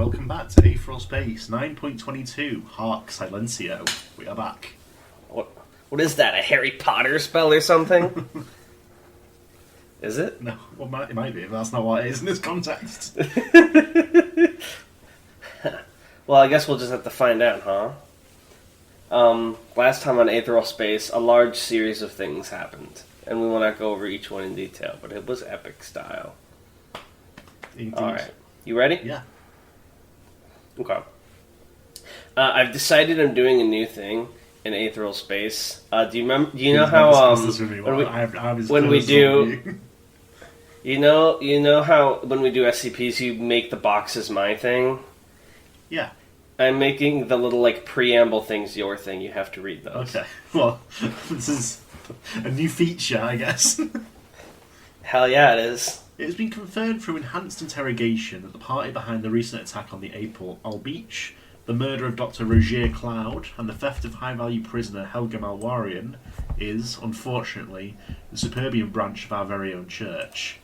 welcome back to Aetheral Space 9.22, Hark Silencio. We are back. What is that, a Harry Potter spell or something? Is it? No, well, it might be, but that's not what it is in this context. Well, I guess we'll just have to find out, huh? Last time on Aetheral Space, a large series of things happened, and we will not go over each one in detail, but it was epic style. Indeed. Alright, you ready? Yeah. Okay. I've decided I'm doing a new thing in Aetheral Space. Do you remember? Do you know how when we do? You know how when we do SCPs, you make the boxes my thing. Yeah. I'm making the little preamble things your thing. You have to read those. Okay. Well, this is a new feature, I guess. Hell yeah, it is. It has been confirmed through enhanced interrogation that the party behind the recent attack on the Aetheral Beach, the murder of Dr. Roger Cloud, and the theft of high-value prisoner Helga Malwarian is, unfortunately, the Superbian branch of our very own church.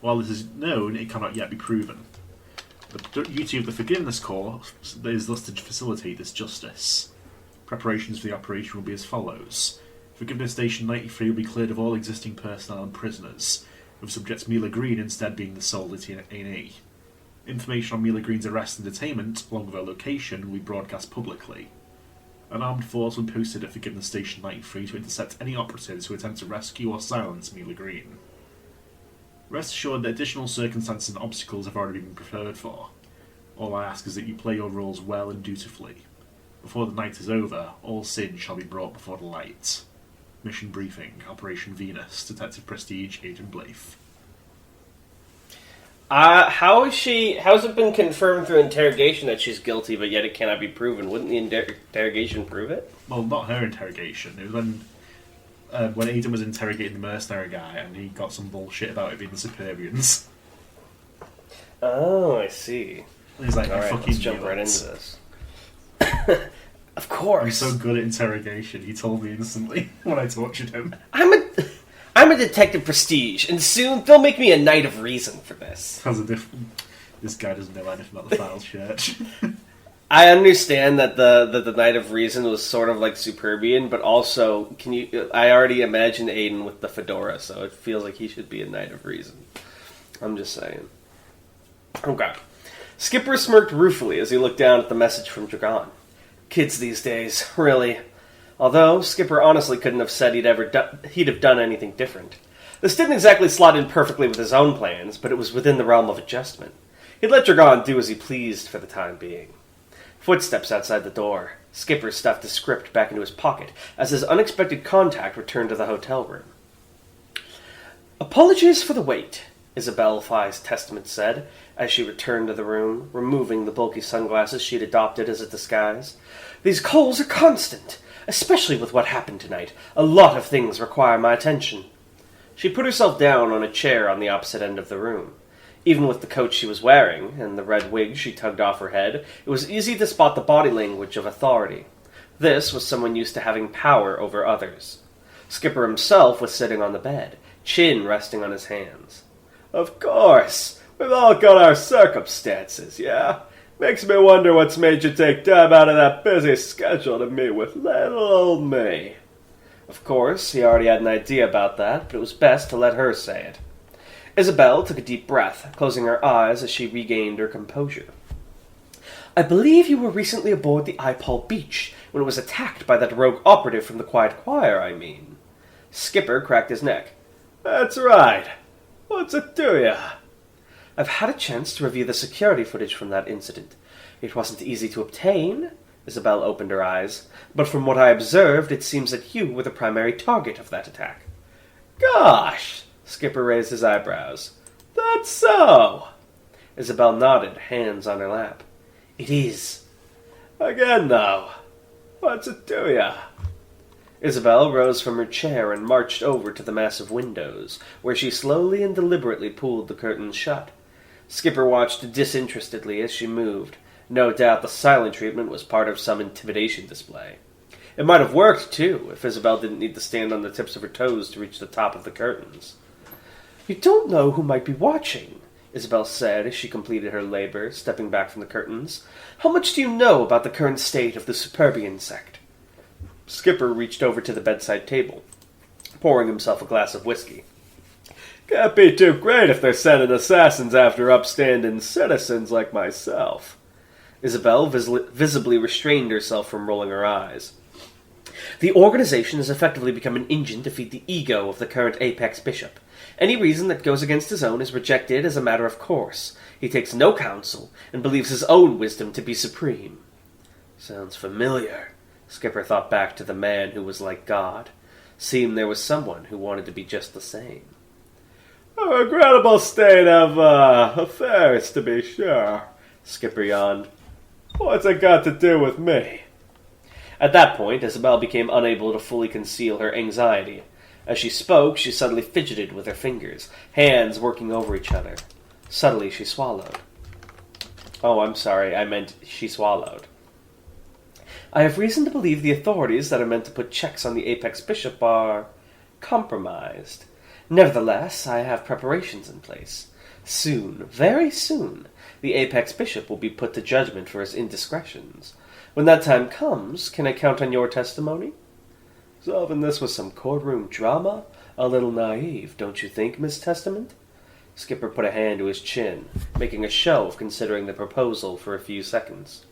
While this is known, it cannot yet be proven. The duty of the Forgiveness Corps is thus to facilitate this justice. Preparations for the operation will be as follows. Forgiveness Station 93 will be cleared of all existing personnel and prisoners, with subject Mila Green instead being the sole detainee. Information on Mila Green's arrest and detainment, along with her location, will be broadcast publicly. An armed force will be posted at Forgiveness Station 93 to intercept any operatives who attempt to rescue or silence Mila Green. Rest assured that additional circumstances and obstacles have already been prepared for. All I ask is that you play your roles well and dutifully. Before the night is over, all sin shall be brought before the light. Mission briefing, Operation Venus, Detective Prestige, Agent Blaif. How's it been confirmed through interrogation that she's guilty, but yet it cannot be proven? Wouldn't the interrogation prove it? Well, not her interrogation. It was when Aiden was interrogating the mercenary guy, and he got some bullshit about it being the Superbians. Oh, I see. And he's like, all right, let's jump right into this. Of course. I'm so good at interrogation, he told me instantly when I tortured him. I'm a Detective Prestige, and soon they'll make me a Knight of Reason for this. This guy doesn't know anything about the Files Church. I understand that the Knight of Reason was sort of like Superbian, but also, I already imagined Aiden with the fedora, so it feels like he should be a Knight of Reason. I'm just saying. Okay. Skipper smirked ruefully as he looked down at the message from Dragon. Kids these days, really. Although, Skipper honestly couldn't have said he'd have done anything different. This didn't exactly slot in perfectly with his own plans, but it was within the realm of adjustment. He'd let Dragon do as he pleased for the time being. Footsteps outside the door. Skipper stuffed the script back into his pocket as his unexpected contact returned to the hotel room. "Apologies for the wait," Isabel Fye's Testament said, as she returned to the room, removing the bulky sunglasses she'd adopted as a disguise. "These calls are constant, especially with what happened tonight. A lot of things require my attention." She put herself down on a chair on the opposite end of the room. Even with the coat she was wearing, and the red wig she tugged off her head, it was easy to spot the body language of authority. This was someone used to having power over others. Skipper himself was sitting on the bed, chin resting on his hands. "Of course, we've all got our circumstances, yeah? Makes me wonder what's made you take time out of that busy schedule to meet with little old me." Of course, he already had an idea about that, but it was best to let her say it. Isabel took a deep breath, closing her eyes as she regained her composure. "I believe you were recently aboard the Aetheral Beach when it was attacked by that rogue operative from the Quiet Choir, I mean." Skipper cracked his neck. "That's right. What's it to ya?" "I've had a chance to review the security footage from that incident. It wasn't easy to obtain." Isabel opened her eyes. "But from what I observed, it seems that you were the primary target of that attack." "Gosh!" Skipper raised his eyebrows. "That's so?" Isabel nodded, hands on her lap. "It is." "Again, though, what's it to ya?" Isabel rose from her chair and marched over to the massive windows, where she slowly and deliberately pulled the curtains shut. Skipper watched disinterestedly as she moved. No doubt the silent treatment was part of some intimidation display. It might have worked, too, if Isabel didn't need to stand on the tips of her toes to reach the top of the curtains. "You don't know who might be watching. Isabel said as she completed her labor, stepping back from the curtains. "How much do you know about the current state of the Superbian sect?" Skipper reached over to the bedside table, pouring himself a glass of whiskey. "Can't be too great if they're sending assassins after upstanding citizens like myself." Isabel visibly restrained herself from rolling her eyes. "The organization has effectively become an engine to feed the ego of the current Apex Bishop. Any reason that goes against his own is rejected as a matter of course. He takes no counsel and believes his own wisdom to be supreme." Sounds familiar. Skipper thought back to the man who was like God. Seemed there was someone who wanted to be just the same. "A regrettable state of, affairs, to be sure," Skipper yawned. "What's it got to do with me?" At that point, Isabel became unable to fully conceal her anxiety. As she spoke, she suddenly fidgeted with her fingers, hands working over each other. Suddenly, she swallowed. "Oh, I'm sorry, I meant she swallowed." "I have reason to believe the authorities that are meant to put checks on the Apex Bishop are compromised. Nevertheless, I have preparations in place. Soon, very soon, the Apex Bishop will be put to judgment for his indiscretions. When that time comes, can I count on your testimony? Solving this with some courtroom drama? A little naive, don't you think, Miss Testament?" Skipper put a hand to his chin, making a show of considering the proposal for a few seconds.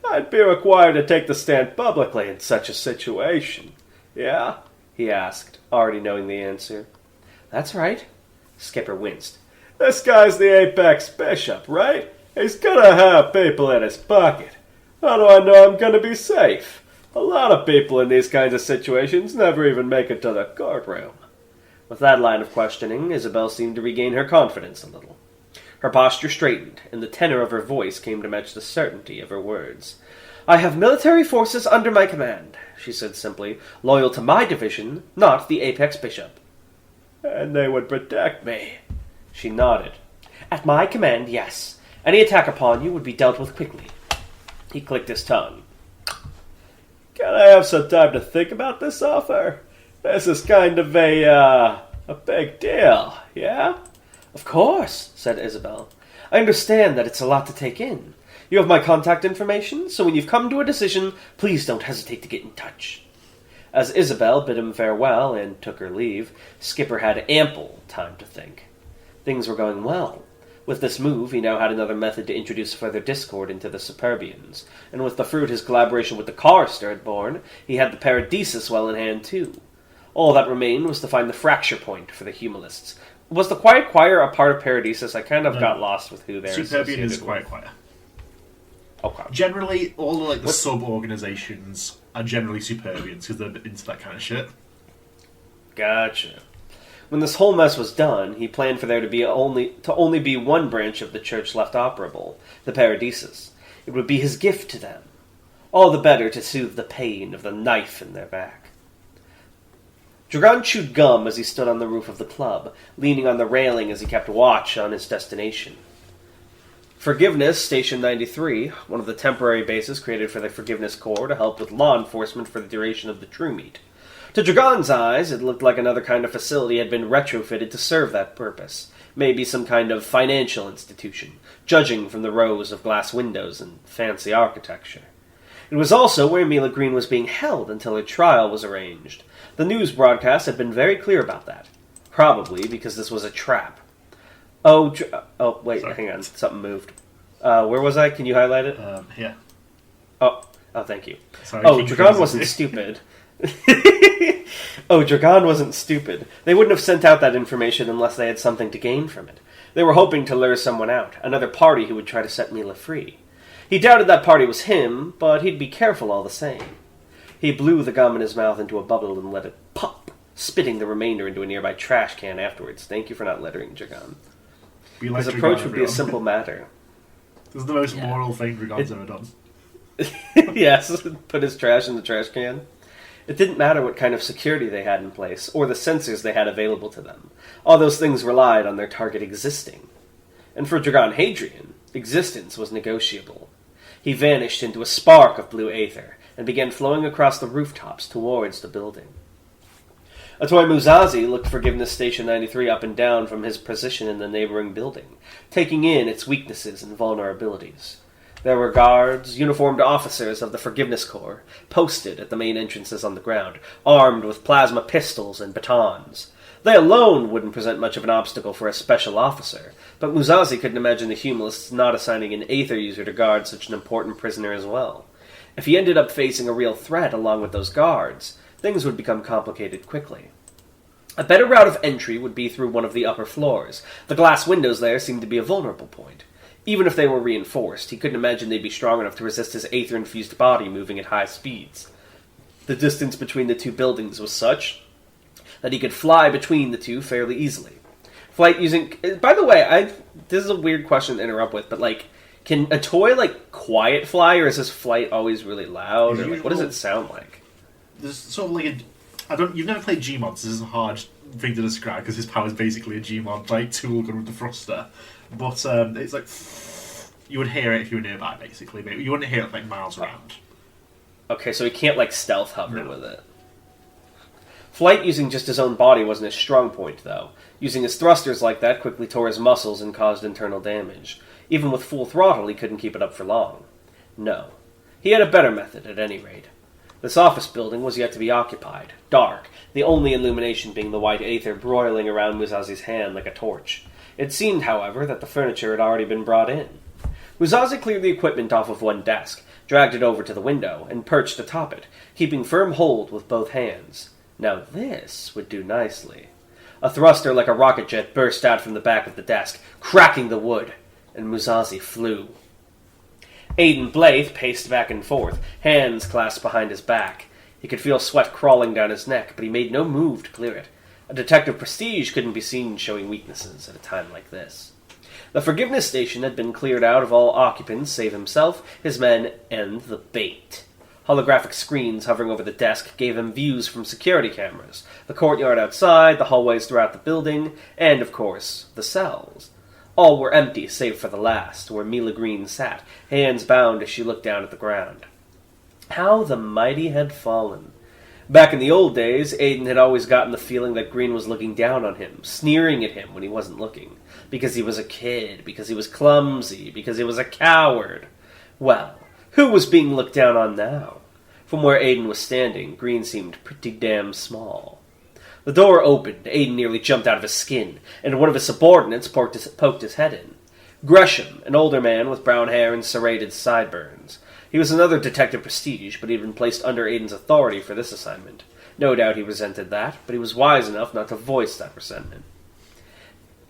"I'd be required to take the stand publicly in such a situation. Yeah?" he asked, already knowing the answer. "That's right." Skipper winced. "This guy's the Apex Bishop, right? He's gonna have people in his pocket. How do I know I'm gonna be safe? A lot of people in these kinds of situations never even make it to the courtroom." With that line of questioning, Isabel seemed to regain her confidence a little. Her posture straightened, and the tenor of her voice came to match the certainty of her words. "I have military forces under my command," she said simply, "loyal to my division, not the Apex Bishop." "And they would protect me?" She nodded. "At my command, yes. Any attack upon you would be dealt with quickly." He clicked his tongue. "Can I have some time to think about this offer? This is kind of a big deal, yeah?" "Of course," said Isabel. "I understand that it's a lot to take in. You have my contact information, so when you've come to a decision, please don't hesitate to get in touch." As Isabel bid him farewell and took her leave, Skipper had ample time to think. Things were going well. With this move, he now had another method to introduce further discord into the Superbians, and with the fruit his collaboration with the Chorister had borne, he had the Paradisus well in hand too. All that remained was to find the fracture point for the Humanists. Was the Quiet Choir a part of Paradisus? I kind of got lost with who they're Superbian is Quiet Choir. Okay. Generally, all the sub-organisations are generally Superbians because they're into that kind of shit. Gotcha. When this whole mess was done, he planned for there to be only be one branch of the church left operable, the Paradisus. It would be his gift to them. All the better to soothe the pain of the knife in their back. Dragon chewed gum as he stood on the roof of the club, leaning on the railing as he kept watch on his destination. Forgiveness Station 93, one of the temporary bases created for the Forgiveness Corps to help with law enforcement for the duration of the True Meet. To Dragon's eyes, it looked like another kind of facility had been retrofitted to serve that purpose. Maybe some kind of financial institution, judging from the rows of glass windows and fancy architecture. It was also where Mila Green was being held until her trial was arranged. The news broadcast had been very clear about that. Probably because this was a trap. Wait, Sorry. hang on. Something moved. Where was I? Can you highlight it? Here. Oh, thank you. Sorry, Dragon wasn't stupid. Dragon wasn't stupid. They wouldn't have sent out that information unless they had something to gain from it. They were hoping to lure someone out, another party who would try to set Mila free. He doubted that party was him, but he'd be careful all the same. He blew the gum in his mouth into a bubble and let it pop, spitting the remainder into a nearby trash can afterwards. Thank you for not littering, Dragon. His approach would be a simple matter. This is the most moral thing Dragon's ever done. Yes, put his trash in the trash can. It didn't matter what kind of security they had in place, or the sensors they had available to them. All those things relied on their target existing. And for Dragon Hadrian, existence was negotiable. He vanished into a spark of blue aether, and began flowing across the rooftops towards the building. That's why Muzazi looked Forgiveness Station 93 up and down from his position in the neighboring building, taking in its weaknesses and vulnerabilities. There were guards, uniformed officers of the Forgiveness Corps, posted at the main entrances on the ground, armed with plasma pistols and batons. They alone wouldn't present much of an obstacle for a special officer, but Muzazi couldn't imagine the humanists not assigning an Aether user to guard such an important prisoner as well. If he ended up facing a real threat along with those guards, things would become complicated quickly. A better route of entry would be through one of the upper floors. The glass windows there seemed to be a vulnerable point. Even if they were reinforced, he couldn't imagine they'd be strong enough to resist his Aether-infused body moving at high speeds. The distance between the two buildings was such that he could fly between the two fairly easily. Flight using... By the way, this is a weird question to interrupt with, but, can a toy, quiet fly, or is this flight always really loud? Or, what does it sound like? There's sort of you've never played Gmod, so this is a hard thing to describe, because his power is basically a Gmod, tool gun with the thruster. But, it's like... You would hear it if you were nearby, basically, but you wouldn't hear it, miles around. Okay, so he can't, stealth hover with it. Flight using just his own body wasn't his strong point, though. Using his thrusters like that quickly tore his muscles and caused internal damage. Even with full throttle, he couldn't keep it up for long. No. He had a better method, at any rate. This office building was yet to be occupied, dark, the only illumination being the white aether broiling around Muzazi's hand like a torch. It seemed, however, that the furniture had already been brought in. Muzazi cleared the equipment off of one desk, dragged it over to the window, and perched atop it, keeping firm hold with both hands. Now this would do nicely. A thruster like a rocket jet burst out from the back of the desk, cracking the wood, and Muzazi flew. Aiden Blythe paced back and forth, hands clasped behind his back. He could feel sweat crawling down his neck, but he made no move to clear it. A detective prestige couldn't be seen showing weaknesses at a time like this. The Forgiveness Station had been cleared out of all occupants save himself, his men, and the bait. Holographic screens hovering over the desk gave him views from security cameras, the courtyard outside, the hallways throughout the building, and, of course, the cells. All were empty save for the last, where Mila Green sat, hands bound as she looked down at the ground. How the mighty had fallen. Back in the old days, Aiden had always gotten the feeling that Green was looking down on him, sneering at him when he wasn't looking. Because he was a kid, because he was clumsy, because he was a coward. Well, who was being looked down on now? From where Aiden was standing, Green seemed pretty damn small. The door opened, Aiden nearly jumped out of his skin, and one of his subordinates poked his head in. Gresham, an older man with brown hair and serrated sideburns. He was another detective prestige, but he had been placed under Aiden's authority for this assignment. No doubt he resented that, but he was wise enough not to voice that resentment.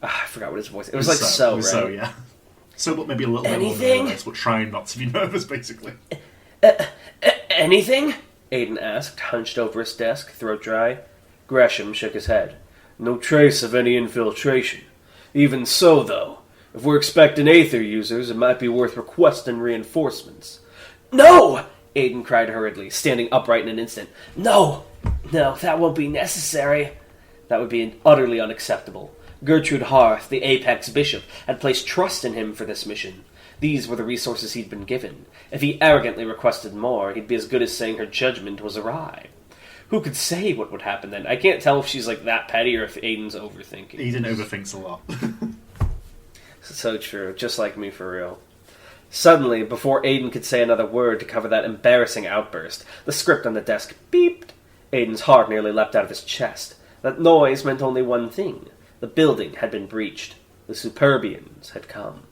I forgot what his voice... It was so, right? So, yeah. So, but maybe a little bit more nervous, but trying not to be nervous, basically. Anything? Aiden asked, hunched over his desk, throat dry. Gresham shook his head. No trace of any infiltration. Even so, though, if we're expecting Aether users, it might be worth requesting reinforcements. No! Aiden cried hurriedly, standing upright in an instant. No, that won't be necessary. That would be utterly unacceptable. Gertrude Harth, the Apex Bishop, had placed trust in him for this mission. These were the resources he'd been given. If he arrogantly requested more, he'd be as good as saying her judgment was awry. Who could say what would happen then? I can't tell if she's that petty or if Aiden's overthinking. Aiden overthinks a lot. So true, just like me for real. Suddenly, before Aiden could say another word to cover that embarrassing outburst, the script on the desk beeped. Aiden's heart nearly leapt out of his chest. That noise meant only one thing. The building had been breached. The Superbians had come.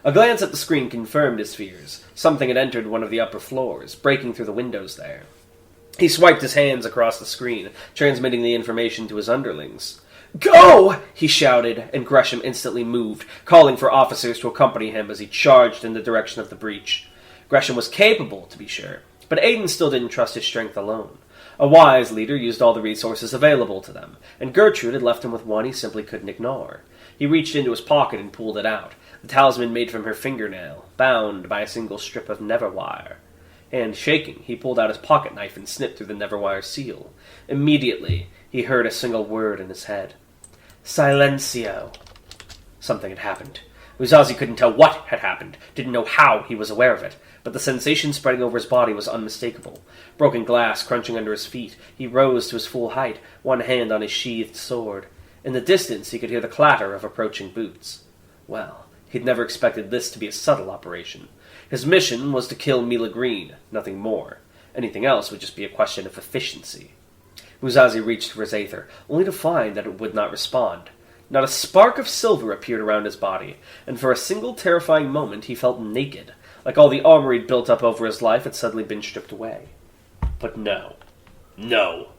A glance at the screen confirmed his fears. Something had entered one of the upper floors, breaking through the windows there. He swiped his hands across the screen, transmitting the information to his underlings. Go! He shouted, and Gresham instantly moved, calling for officers to accompany him as he charged in the direction of the breach. Gresham was capable, to be sure, but Aiden still didn't trust his strength alone. A wise leader used all the resources available to them, and Gertrude had left him with one he simply couldn't ignore. He reached into his pocket and pulled it out, the talisman made from her fingernail, bound by a single strip of Neverwire. And shaking, he pulled out his pocket knife and snipped through the Neverwire seal. Immediately, he heard a single word in his head. Silencio. Something had happened. Uzazi couldn't tell what had happened, didn't know how he was aware of it, but the sensation spreading over his body was unmistakable. Broken glass crunching under his feet, he rose to his full height, one hand on his sheathed sword. In the distance he could hear the clatter of approaching boots. Well, he'd never expected this to be a subtle operation. His mission was to kill Mila Green, nothing more. Anything else would just be a question of efficiency. Uzazi reached for his aether, only to find that it would not respond. Not a spark of silver appeared around his body, and for a single terrifying moment he felt naked, like all the armor he'd built up over his life had suddenly been stripped away. But no. No.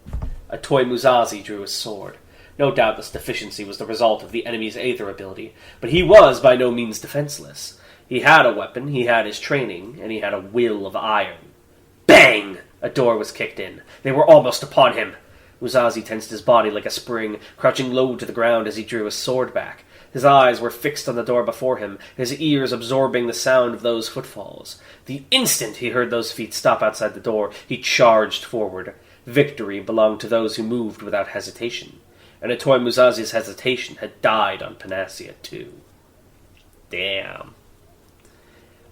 A toy Muzazi drew his sword. No doubt this deficiency was the result of the enemy's aether ability, but he was by no means defenseless. He had a weapon, he had his training, and he had a will of iron. Bang! A door was kicked in. They were almost upon him. Uzazi tensed his body like a spring, crouching low to the ground as he drew his sword back. His eyes were fixed on the door before him, his ears absorbing the sound of those footfalls. The instant he heard those feet stop outside the door, he charged forward. Victory belonged to those who moved without hesitation. And Atoy Muzazi's hesitation had died on Panacea, too. Damn.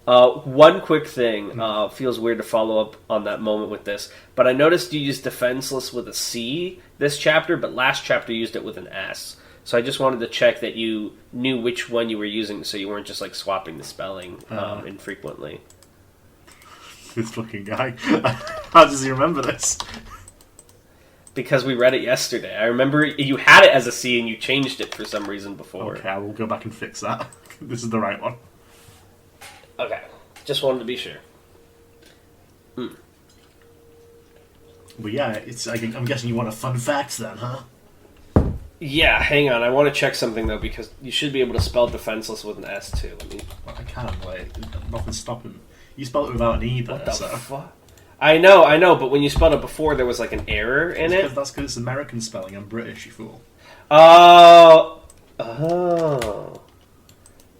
One quick thing, feels weird to follow up on that moment with this, but I noticed you used defenseless with a C this chapter, but last chapter you used it with an S. So I just wanted to check that you knew which one you were using, so you weren't just like swapping the spelling infrequently. This fucking guy. How does he remember this? Because we read it yesterday. I remember you had it as a C and you changed it for some reason before. Okay, I will go back and fix that. This is the right one. Okay, just wanted to be sure. But yeah, I'm guessing you want a fun fact then, huh? Yeah, hang on. I want to check something, though, because you should be able to spell defenseless with an S, too. Well, I can, nothing's stopping. You spelled it without an E there, what the so... fuck? I know, but when you spelled it before, there was, like, an error in it. That's because it's American spelling. I'm British, you fool. Oh.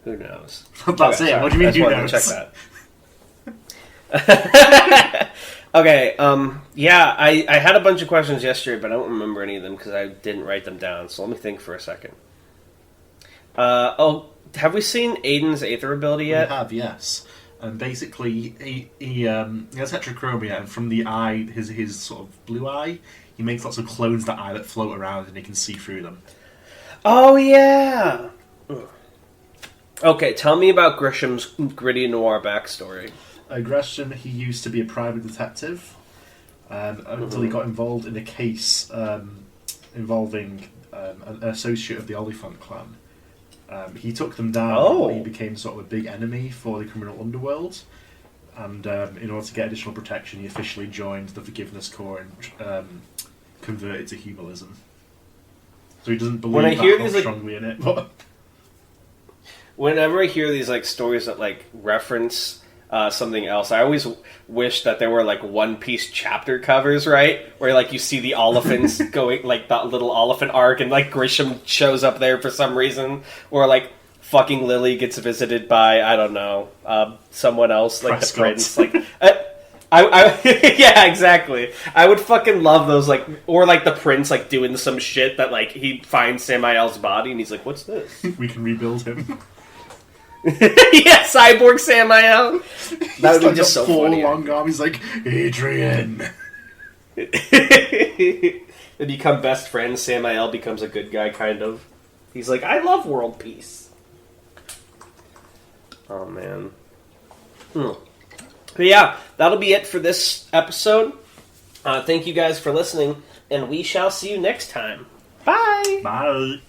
Who knows? That's okay, it. Sorry. What do you mean, who knows? Check that. Okay, yeah, I had a bunch of questions yesterday, but I don't remember any of them because I didn't write them down, so let me think for a second. Have we seen Aiden's Aether ability yet? We have, yes. And basically, he has heterochromia, and from the eye, his sort of blue eye, he makes lots of clones of that eye that float around, and he can see through them. Oh, yeah! Okay, tell me about Grisham's gritty noir backstory. Gresham, he used to be a private detective until he got involved in a case involving an associate of the Oliphant clan. He took them down and he became sort of a big enemy for the criminal underworld. And in order to get additional protection, he officially joined the Forgiveness Corps and converted to humanism. So he doesn't believe that strongly in it. But whenever I hear these stories that reference something else, I always wish that there were One Piece chapter covers, right? Where you see the elephants going, that little elephant arc, and Grisham shows up there for some reason, or fucking Lily gets visited by, I don't know, someone else, the prince. Yeah, exactly. I would fucking love those, or the prince doing some shit that he finds Samael's body and he's like, what's this? We can rebuild him. Yeah, cyborg Samael. That would be just so funny. Long arm. He's like, Adrian. They become best friends. Samael becomes a good guy, kind of. He's like, I love world peace. Oh man. But yeah, that'll be it for this episode. Thank you guys for listening, and we shall see you next time. Bye. Bye.